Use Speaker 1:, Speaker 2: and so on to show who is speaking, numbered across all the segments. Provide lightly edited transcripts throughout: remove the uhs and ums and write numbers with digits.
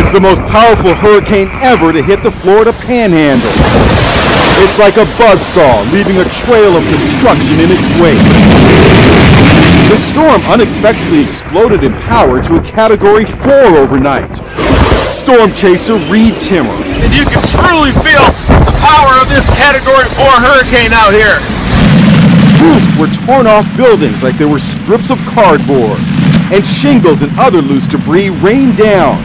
Speaker 1: is the most powerful hurricane ever to hit the Florida Panhandle. It's like a buzzsaw, leaving a trail of destruction in its wake. The storm unexpectedly exploded in power to a Category 4 overnight. Storm chaser Reed Timmer.
Speaker 2: And you can truly feel the power of this Category 4 hurricane out here.
Speaker 1: Roofs were torn off buildings like they were strips of cardboard, and shingles and other loose debris rained down.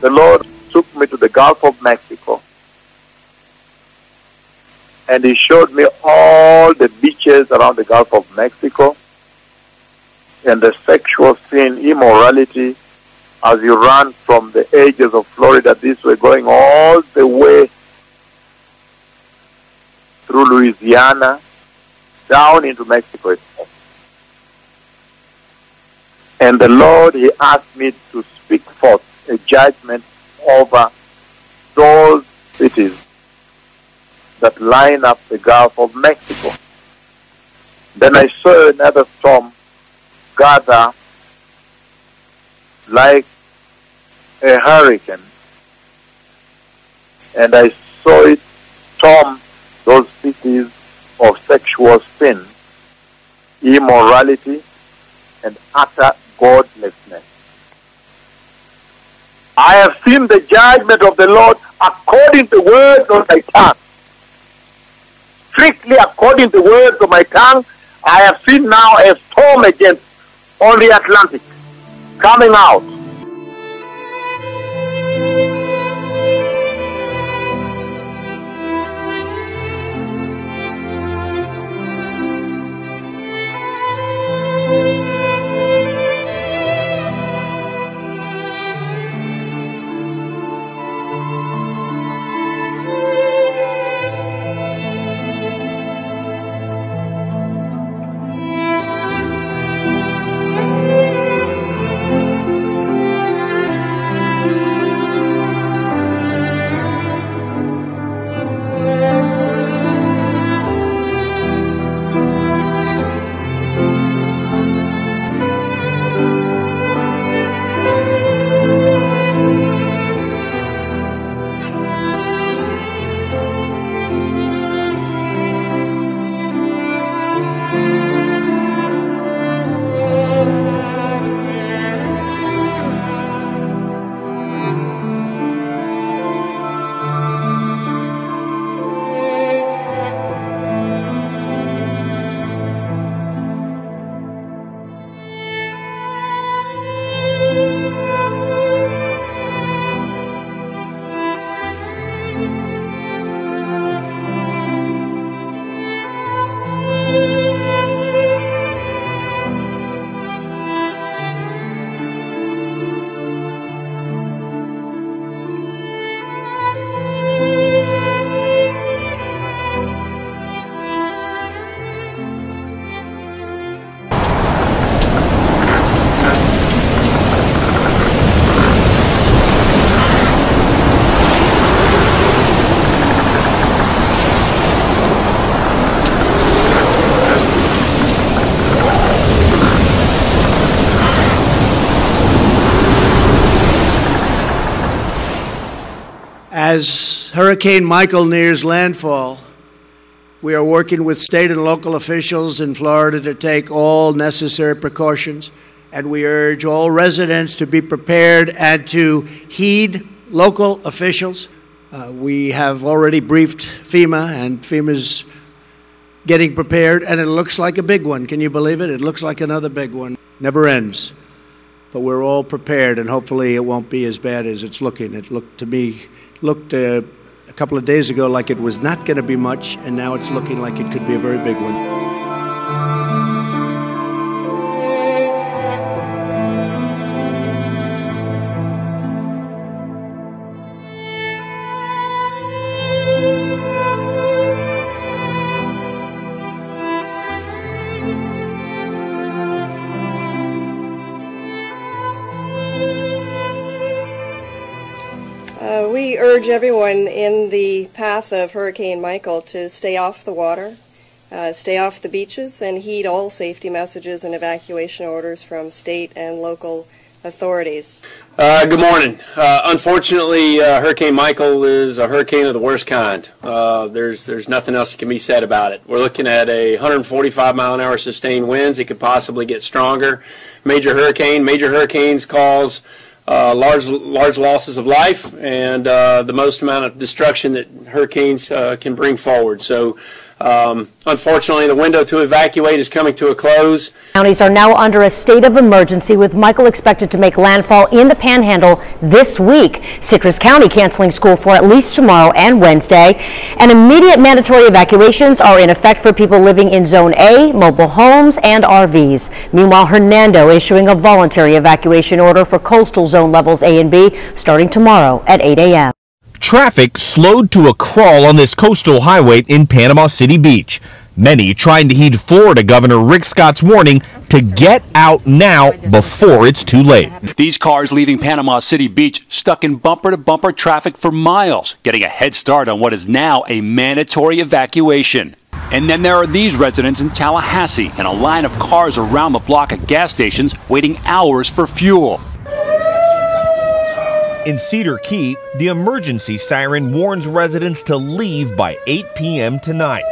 Speaker 3: The Lord took me to the Gulf of Mexico, and He showed me all the beaches around the Gulf of Mexico and the sexual sin, immorality, as you run from the edges of Florida this way, going all the way through Louisiana, down into Mexico itself. And the Lord, He asked me to speak forth a judgment over those cities that line up the Gulf of Mexico. Then I saw another storm gather like a hurricane, and I saw it storm those cities of sexual sin, immorality, and utter godlessness. I have seen the judgment of the Lord according to the words of my tongue. Strictly according to the words of my tongue, I have seen now a storm against on the Atlantic coming out.
Speaker 4: As Hurricane Michael nears landfall, we are working with state and local officials in Florida to take all necessary precautions, and we urge all residents to be prepared and to heed local officials. We have already briefed FEMA, and FEMA's getting prepared, and it looks like a big one. Can you believe it? It looks like another big one. Never ends. But we're all prepared, and hopefully it won't be as bad as it's looking. It looked to me, a couple of days ago like it was not going to be much, and now it's looking like it could be a very big one.
Speaker 5: We urge everyone in the path of Hurricane Michael to stay off the water, stay off the beaches, and heed all safety messages and evacuation orders from state and local authorities.
Speaker 6: Good morning. Unfortunately, Hurricane Michael is a hurricane of the worst kind. There's nothing else that can be said about it. We're looking at 145-mile-an-hour sustained winds. It could possibly get stronger. Major hurricanes cause large losses of life and the most amount of destruction that hurricanes can bring forward. So unfortunately, the window to evacuate is coming to a close.
Speaker 7: Counties are now under a state of emergency, with Michael expected to make landfall in the Panhandle this week. Citrus County canceling school for at least tomorrow and Wednesday. And immediate mandatory evacuations are in effect for people living in Zone A, mobile homes, and RVs. Meanwhile, Hernando issuing a voluntary evacuation order for coastal zone levels A and B starting tomorrow at 8 a.m.
Speaker 8: Traffic slowed to a crawl on this coastal highway in Panama City Beach. Many trying to heed Florida Governor Rick Scott's warning to get out now before it's too late.
Speaker 9: These cars leaving Panama City Beach stuck in bumper-to-bumper traffic for miles, getting a head start on what is now a mandatory evacuation. And then there are these residents in Tallahassee and a line of cars around the block at gas stations waiting hours for fuel.
Speaker 8: In Cedar Key, the emergency siren warns residents to leave by 8 p.m. tonight.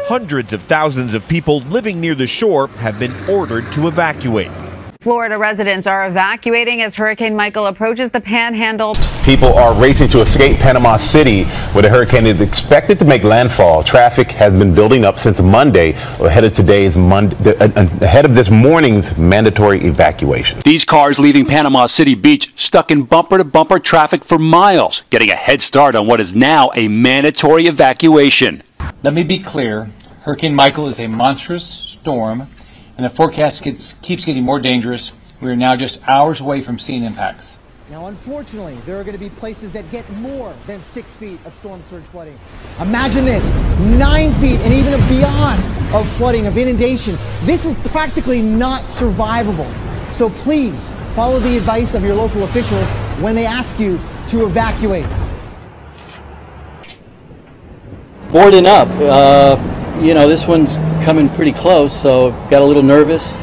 Speaker 8: Hundreds of thousands of people living near the shore have been ordered to evacuate.
Speaker 10: Florida residents are evacuating as Hurricane Michael approaches the Panhandle.
Speaker 11: People are racing to escape Panama City, where the hurricane is expected to make landfall. Traffic has been building up since Monday, ahead of this morning's mandatory evacuation.
Speaker 9: These cars leaving Panama City Beach stuck in bumper-to-bumper traffic for miles, getting a head start on what is now a mandatory evacuation.
Speaker 12: Let me be clear, Hurricane Michael is a monstrous storm, and the forecast keeps getting more dangerous. We are now just hours away from seeing impacts.
Speaker 13: Now, unfortunately, there are going to be places that get more than 6 feet of storm surge flooding. Imagine this, 9 feet and even beyond of flooding, of inundation. This is practically not survivable. So please follow the advice of your local officials when they ask you to evacuate.
Speaker 14: Boarding up. You know, this one's coming pretty close, so got a little nervous.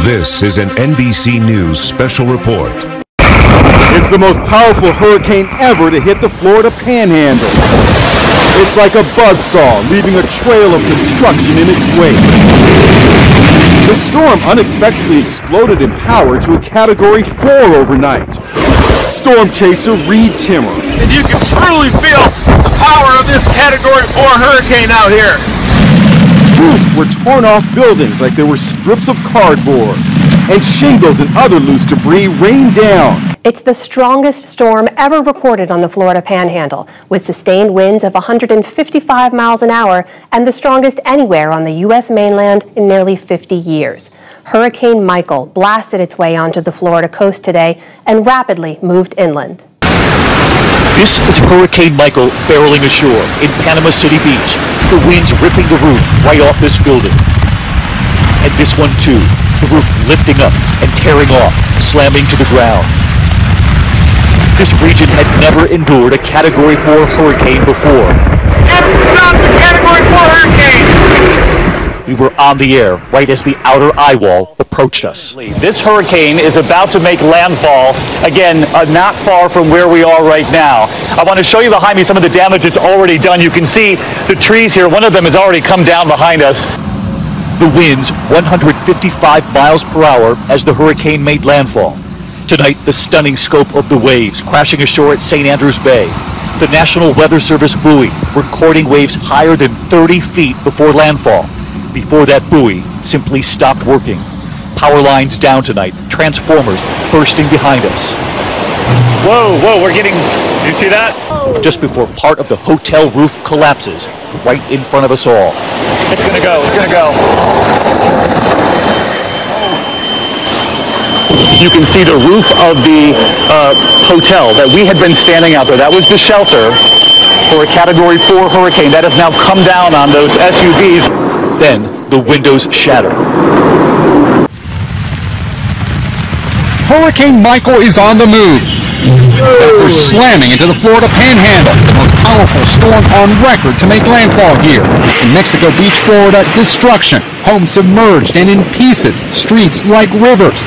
Speaker 15: This is an NBC News special report.
Speaker 1: It's the most powerful hurricane ever to hit the Florida Panhandle. It's like a buzzsaw, leaving a trail of destruction in its wake. The storm unexpectedly exploded in power to a Category 4 overnight. Storm chaser Reed Timmer.
Speaker 2: And you can truly feel the power of this Category 4 hurricane out here.
Speaker 1: Roofs were torn off buildings like they were strips of cardboard, and shingles and other loose debris rained down.
Speaker 16: It's the strongest storm ever recorded on the Florida Panhandle, with sustained winds of 155 miles an hour and the strongest anywhere on the U.S. mainland in nearly 50 years. Hurricane Michael blasted its way onto the Florida coast today and rapidly moved inland.
Speaker 17: This is Hurricane Michael barreling ashore in Panama City Beach. The winds ripping the roof right off this building. And this one too, the roof lifting up and tearing off, slamming to the ground. This region had never endured a Category 4 hurricane before.
Speaker 2: It's not the Category 4 hurricane!
Speaker 17: We were on the air right as the outer eye wall approached us.
Speaker 18: This hurricane is about to make landfall, again, not far from where we are right now. I want to show you behind me some of the damage it's already done. You can see the trees here. One of them has already come down behind us.
Speaker 17: The winds 155 miles per hour as the hurricane made landfall. Tonight, the stunning scope of the waves crashing ashore at St. Andrews Bay. The National Weather Service buoy recording waves higher than 30 feet before landfall. Before that buoy simply stopped working. Power lines down tonight, transformers bursting behind us.
Speaker 18: Whoa, we're getting, you see that?
Speaker 17: Just before part of the hotel roof collapses, right in front of us all.
Speaker 18: It's gonna go. You can see the roof of the hotel that we had been standing out there. That was the shelter for a Category 4 hurricane. That has now come down on those SUVs.
Speaker 17: Then the windows shatter.
Speaker 19: Hurricane Michael is on the move. After slamming into the Florida Panhandle, the most powerful storm on record to make landfall here. In Mexico Beach, Florida, destruction. Homes submerged and in pieces. Streets like rivers.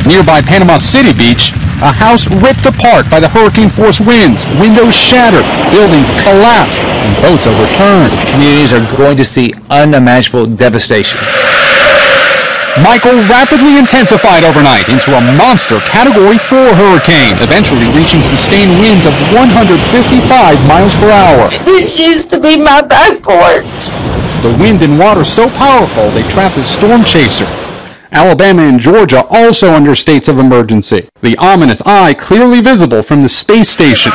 Speaker 19: Nearby Panama City Beach, a house ripped apart by the hurricane force winds, windows shattered, buildings collapsed, and boats overturned.
Speaker 20: Communities are going to see unimaginable devastation.
Speaker 19: Michael rapidly intensified overnight into a monster Category 4 hurricane, eventually reaching sustained winds of 155 miles per hour.
Speaker 21: This used to be my backport.
Speaker 19: The wind and water so powerful they trapped a storm chaser. Alabama and Georgia also under states of emergency. The ominous eye clearly visible from the space station.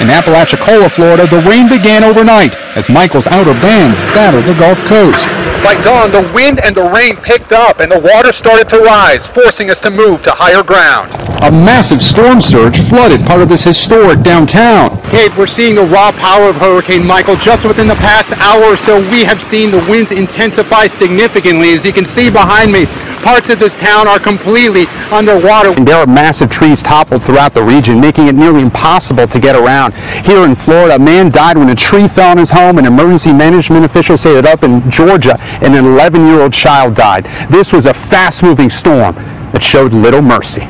Speaker 19: In Apalachicola, Florida, the rain began overnight as Michael's outer bands battered the Gulf Coast.
Speaker 22: By dawn, the wind and the rain picked up and the water started to rise, forcing us to move to higher ground.
Speaker 19: A massive storm surge flooded part of this historic downtown. Kate, we're seeing the raw power of Hurricane Michael. Just within the past hour or so, we have seen the winds intensify significantly. As you can see behind me, parts of this town are completely underwater.
Speaker 23: And there are massive trees toppled throughout the region, making it nearly impossible to get around. Here in Florida, a man died when a tree fell on his home, and emergency management officials say that up in Georgia, an 11-year-old child died. This was a fast-moving storm that showed little mercy.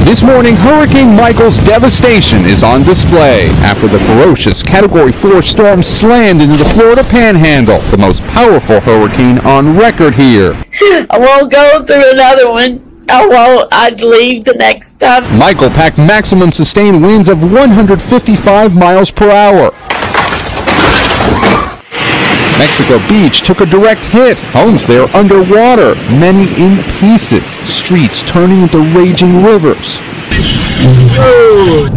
Speaker 19: This morning, Hurricane Michael's devastation is on display after the ferocious Category 4 storm slammed into the Florida Panhandle, the most powerful hurricane on record here.
Speaker 21: I won't go through another one. I'd leave the next time.
Speaker 19: Michael packed maximum sustained winds of 155 miles per hour. Mexico Beach took a direct hit. Homes there underwater, many in pieces. Streets turning into raging rivers.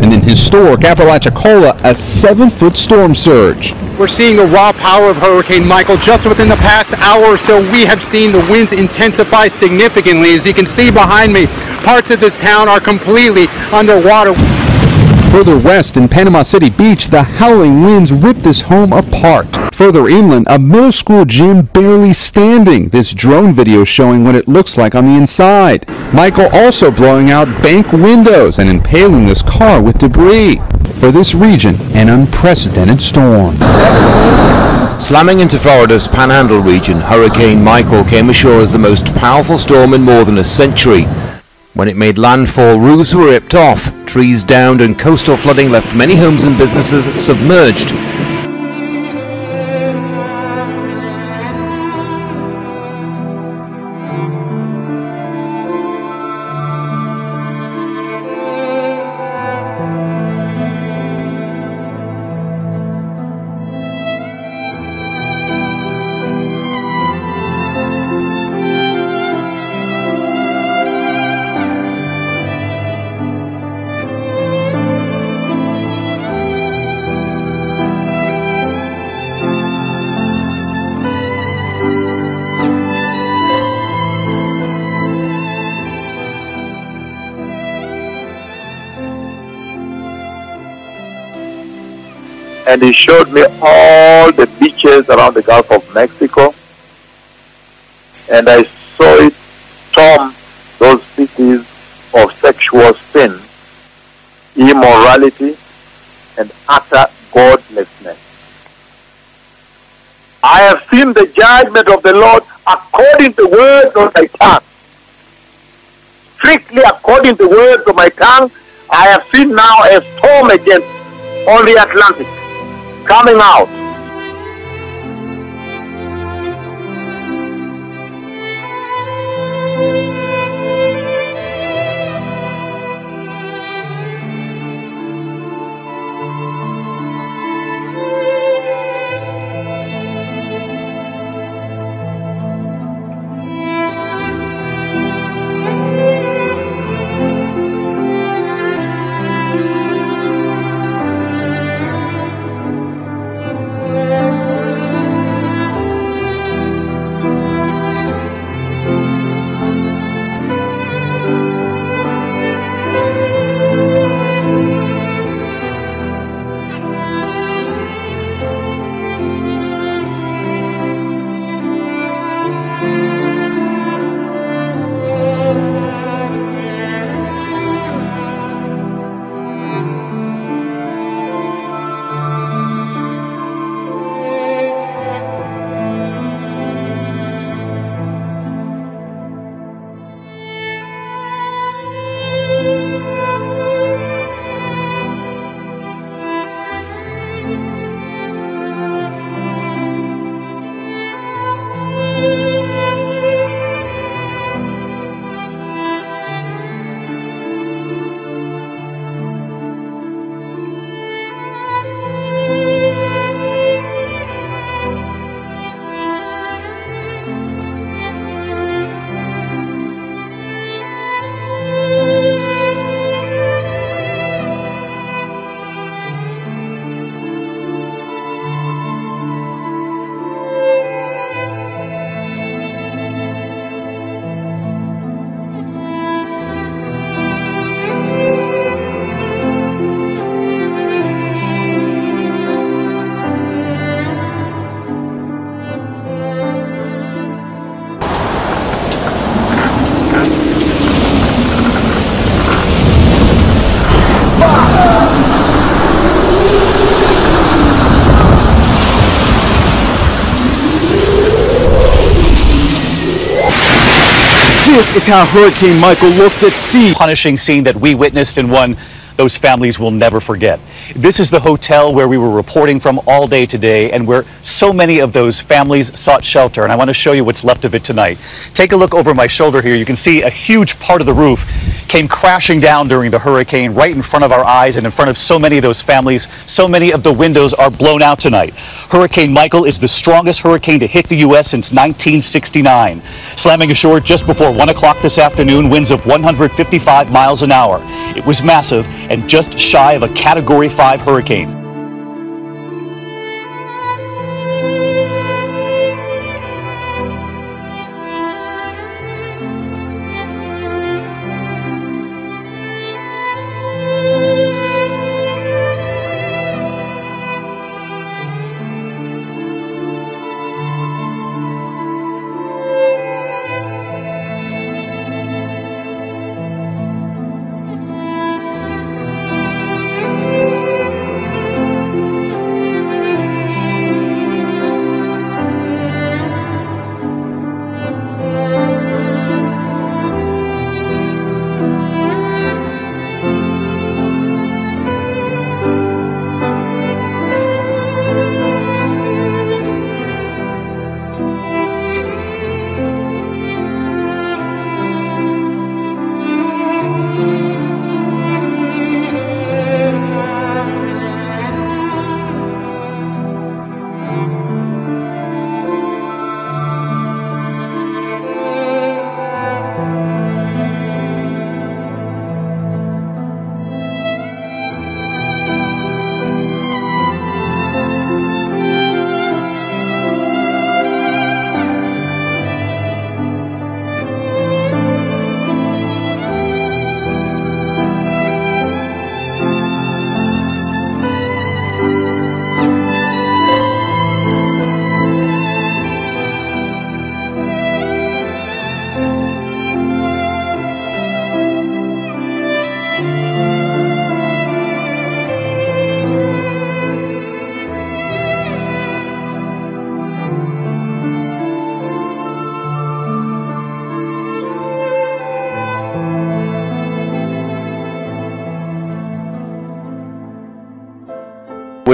Speaker 19: And in historic Apalachicola, a 7-foot storm surge. We're seeing the raw power of Hurricane Michael. Just within the past hour or so, we have seen the winds intensify significantly. As you can see behind me, parts of this town are completely underwater. Further west in Panama City Beach, the howling winds ripped this home apart.
Speaker 23: Further inland, a middle school gym barely standing. This drone video showing what it looks like on the inside. Michael also blowing out bank windows and impaling this car with debris. For this region, an unprecedented storm.
Speaker 3: Slamming into Florida's Panhandle region, Hurricane Michael came ashore as the most powerful storm in more than a century. When it made landfall, roofs were ripped off, trees downed, and coastal flooding left many homes and businesses submerged.
Speaker 4: And he showed me all the beaches around the Gulf of Mexico. And I saw it storm those cities of sexual sin, immorality, and utter godlessness. I have seen the judgment of the Lord according to the words of my tongue. Strictly according to the words of my tongue, I have seen now a storm against on the Atlantic coming out.
Speaker 1: This is how Hurricane Michael looked at sea.
Speaker 17: Punishing scene that we witnessed and one those families will never forget. This is the hotel where we were reporting from all day today and where so many of those families sought shelter, and I want to show you what's left of it tonight. Take a look over my shoulder here. You can see a huge part of the roof came crashing down during the hurricane right in front of our eyes and in front of so many of those families. So many of the windows are blown out tonight. Hurricane Michael is the strongest hurricane to hit the U.S. since 1969. Slamming ashore just before 1 o'clock this afternoon, winds of 155 miles an hour. It was massive and just shy of a Category 5 hurricane.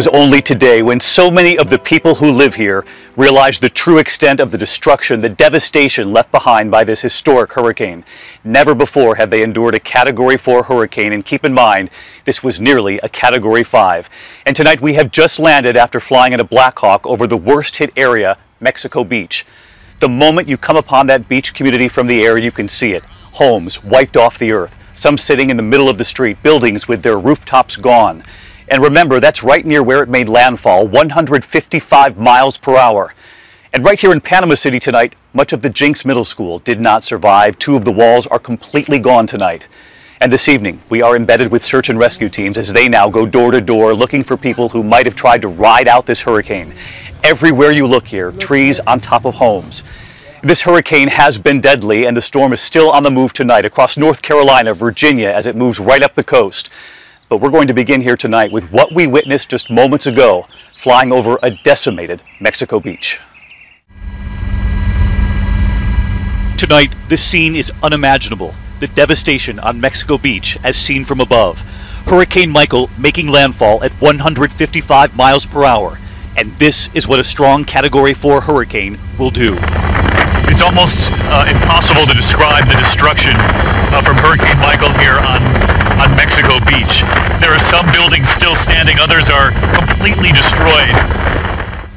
Speaker 18: was only today when so many of the people who live here realized the true extent of the destruction, the devastation left behind by this historic hurricane. Never before had they endured a Category 4 hurricane, and keep in mind, this was nearly a Category 5. And tonight we have just landed after flying in a Black Hawk over the worst hit area, Mexico Beach. The moment you come upon that beach community from the air, you can see it. Homes wiped off the earth, some sitting in the middle of the street, buildings with their rooftops gone. And remember, that's right near where it made landfall, 155 miles per hour. And right here in Panama City tonight, much of the Jinx Middle School did not survive. 2 of the walls are completely gone tonight. And this evening, we are embedded with search and rescue teams as they now go door to door looking for people who might have tried to ride out this hurricane. Everywhere you look here, trees on top of homes. This hurricane has been deadly, and the storm is still on the move tonight across North Carolina, Virginia, as it moves right up the coast. But we're going to begin here tonight with what we witnessed just moments ago, flying over a decimated Mexico Beach.
Speaker 17: Tonight, this scene is unimaginable. The devastation on Mexico Beach as seen from above. Hurricane Michael making landfall at 155 miles per hour. And this is what a strong Category 4 hurricane will do.
Speaker 18: It's almost impossible to describe the destruction from Hurricane Michael here on Mexico Beach. There are some buildings still standing, others are completely destroyed.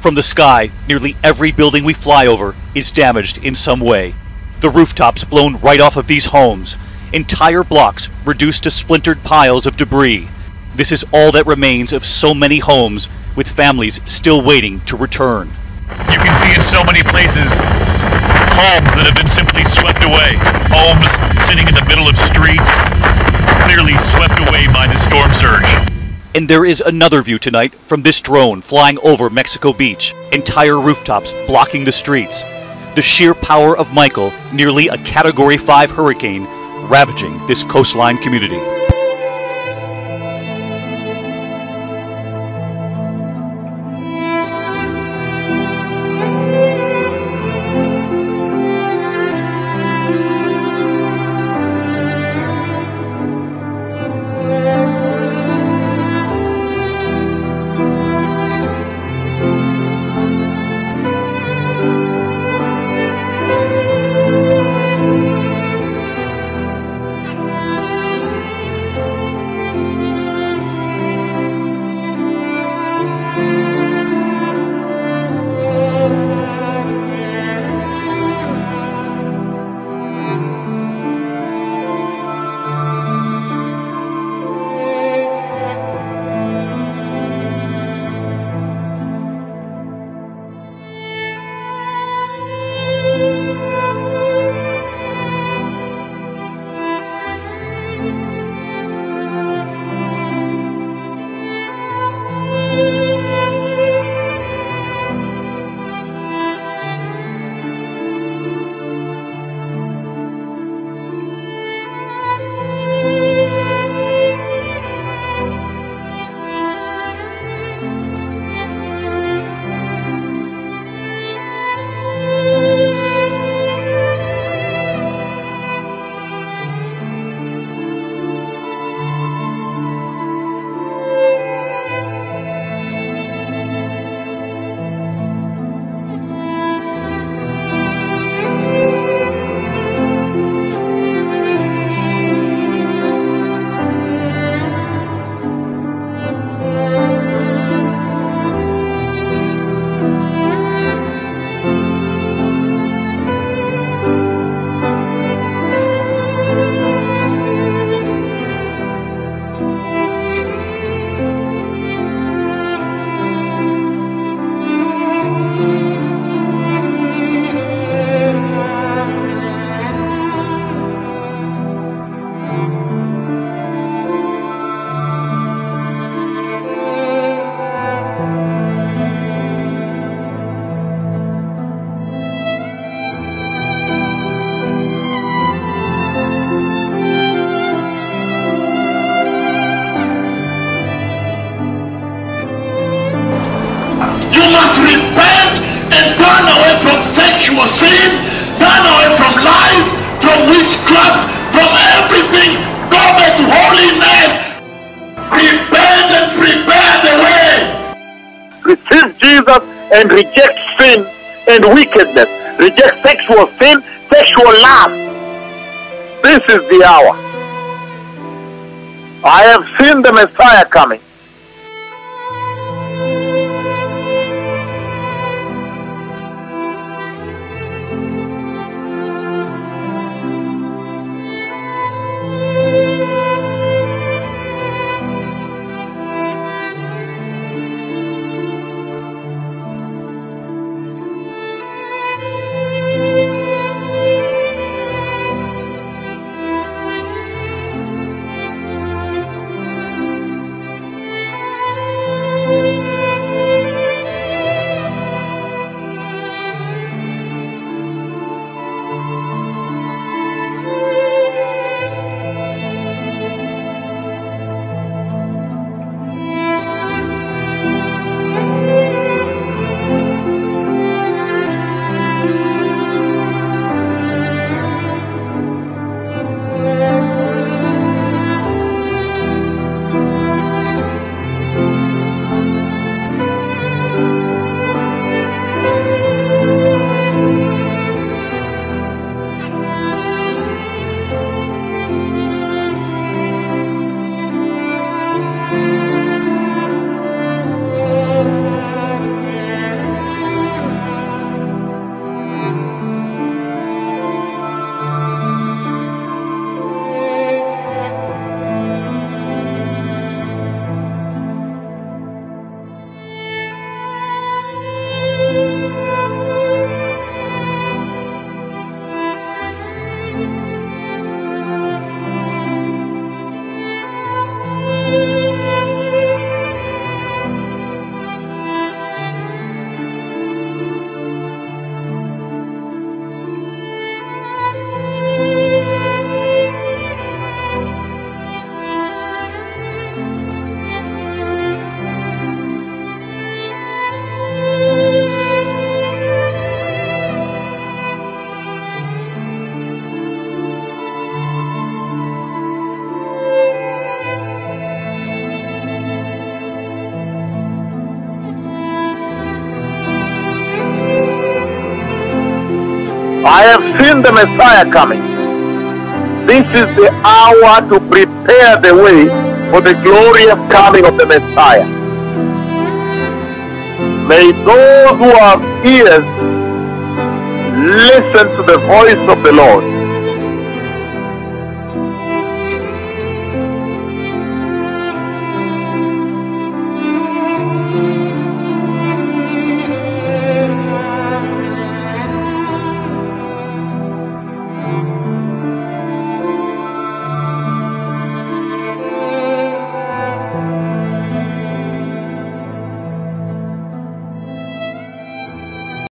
Speaker 17: From the sky, nearly every building we fly over is damaged in some way. The rooftops blown right off of these homes. Entire blocks reduced to splintered piles of debris. This is all that remains of so many homes, with families still waiting to return.
Speaker 18: You can see in so many places homes that have been simply swept away. Homes sitting in the middle of streets, clearly swept away by the storm surge.
Speaker 17: And there is another view tonight from this drone flying over Mexico Beach. Entire rooftops blocking the streets. The sheer power of Michael, nearly a Category 5 hurricane, ravaging this coastline community.
Speaker 5: sexual sin, turn away from lies, from witchcraft, from everything. Go back to holiness. Repent and prepare the way.
Speaker 4: Jesus and reject sin and wickedness. Reject sexual sin, sexual lust. This is the hour. I have seen the Messiah coming. I have seen the Messiah coming. This is the hour to prepare the way for the glorious coming of the Messiah. May those who have ears listen to the voice of the Lord.